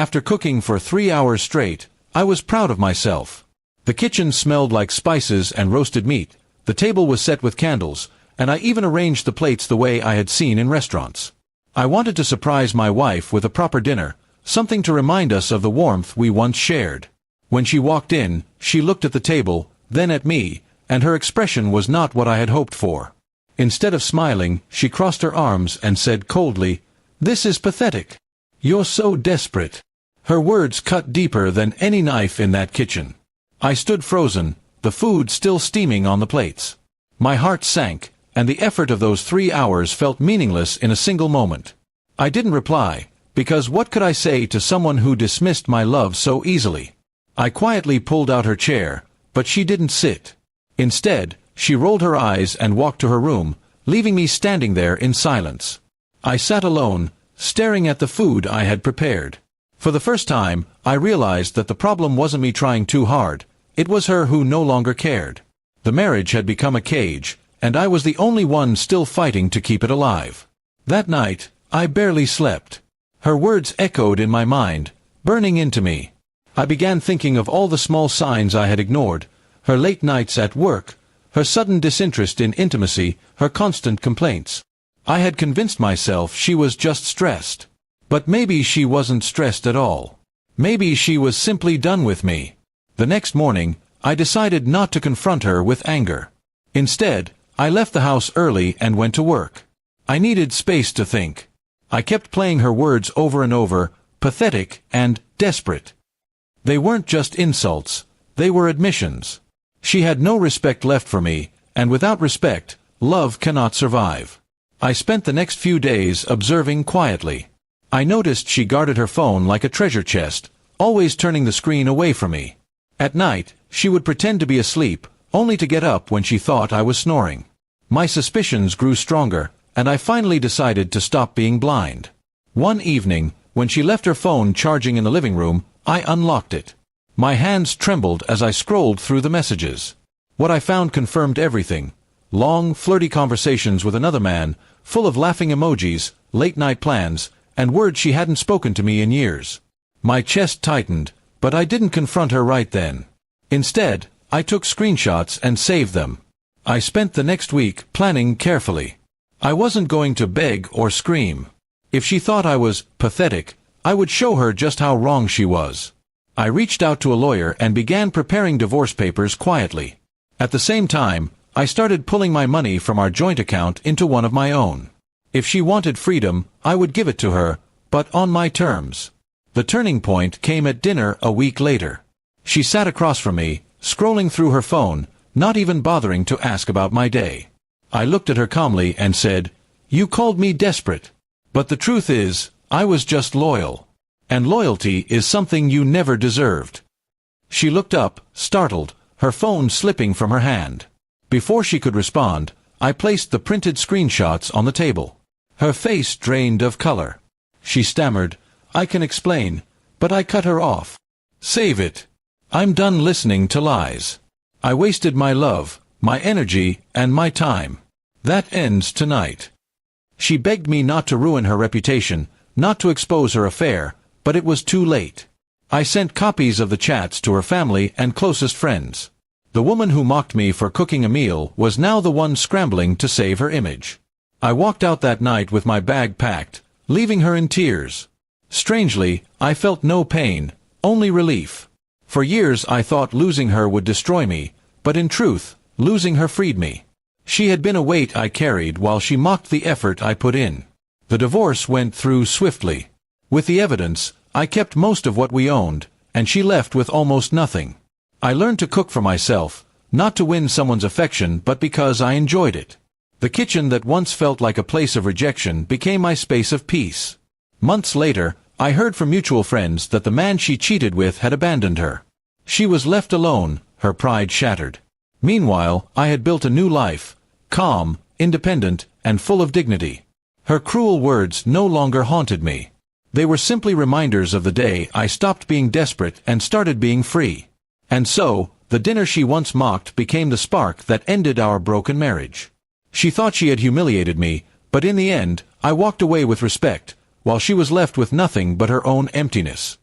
After cooking for 3 hours straight, I was proud of myself. The kitchen smelled like spices and roasted meat, the table was set with candles, and I even arranged the plates the way I had seen in restaurants. I wanted to surprise my wife with a proper dinner, something to remind us of the warmth we once shared. When she walked in, she looked at the table, then at me, and her expression was not what I had hoped for. Instead of smiling, she crossed her arms and said coldly, "This is pathetic. You're so desperate." Her words cut deeper than any knife in that kitchen. I stood frozen, the food still steaming on the plates. My heart sank, and the effort of those 3 hours felt meaningless in a single moment. I didn't reply, because what could I say to someone who dismissed my love so easily? I quietly pulled out her chair, but she didn't sit. Instead, she rolled her eyes and walked to her room, leaving me standing there in silence. I sat alone, staring at the food I had prepared. For the first time, I realized that the problem wasn't me trying too hard, it was her who no longer cared. The marriage had become a cage, and I was the only one still fighting to keep it alive. That night, I barely slept. Her words echoed in my mind, burning into me. I began thinking of all the small signs I had ignored, her late nights at work, her sudden disinterest in intimacy, her constant complaints. I had convinced myself she was just stressed. But maybe she wasn't stressed at all. Maybe she was simply done with me. The next morning, I decided not to confront her with anger. Instead, I left the house early and went to work. I needed space to think. I kept playing her words over and over, pathetic and desperate. They weren't just insults, they were admissions. She had no respect left for me, and without respect, love cannot survive. I spent the next few days observing quietly. I noticed she guarded her phone like a treasure chest, always turning the screen away from me. At night, she would pretend to be asleep, only to get up when she thought I was snoring. My suspicions grew stronger, and I finally decided to stop being blind. One evening, when she left her phone charging in the living room, I unlocked it. My hands trembled as I scrolled through the messages. What I found confirmed everything. Long, flirty conversations with another man, full of laughing emojis, late-night plans, and words she hadn't spoken to me in years. My chest tightened, but I didn't confront her right then. Instead, I took screenshots and saved them. I spent the next week planning carefully. I wasn't going to beg or scream. If she thought I was pathetic, I would show her just how wrong she was. I reached out to a lawyer and began preparing divorce papers quietly. At the same time, I started pulling my money from our joint account into one of my own. If she wanted freedom, I would give it to her, but on my terms. The turning point came at dinner a week later. She sat across from me, scrolling through her phone, not even bothering to ask about my day. I looked at her calmly and said, "You called me desperate. But the truth is, I was just loyal. And loyalty is something you never deserved." She looked up, startled, her phone slipping from her hand. Before she could respond, I placed the printed screenshots on the table. Her face drained of color. She stammered, "I can explain," but I cut her off. "Save it. I'm done listening to lies. I wasted my love, my energy, and my time. That ends tonight." She begged me not to ruin her reputation, not to expose her affair, but it was too late. I sent copies of the chats to her family and closest friends. The woman who mocked me for cooking a meal was now the one scrambling to save her image. I walked out that night with my bag packed, leaving her in tears. Strangely, I felt no pain, only relief. For years I thought losing her would destroy me, but in truth, losing her freed me. She had been a weight I carried while she mocked the effort I put in. The divorce went through swiftly. With the evidence, I kept most of what we owned, and she left with almost nothing. I learned to cook for myself, not to win someone's affection but because I enjoyed it. The kitchen that once felt like a place of rejection became my space of peace. Months later, I heard from mutual friends that the man she cheated with had abandoned her. She was left alone, her pride shattered. Meanwhile, I had built a new life, calm, independent, and full of dignity. Her cruel words no longer haunted me. They were simply reminders of the day I stopped being desperate and started being free. And so, the dinner she once mocked became the spark that ended our broken marriage. She thought she had humiliated me, but in the end, I walked away with respect, while she was left with nothing but her own emptiness.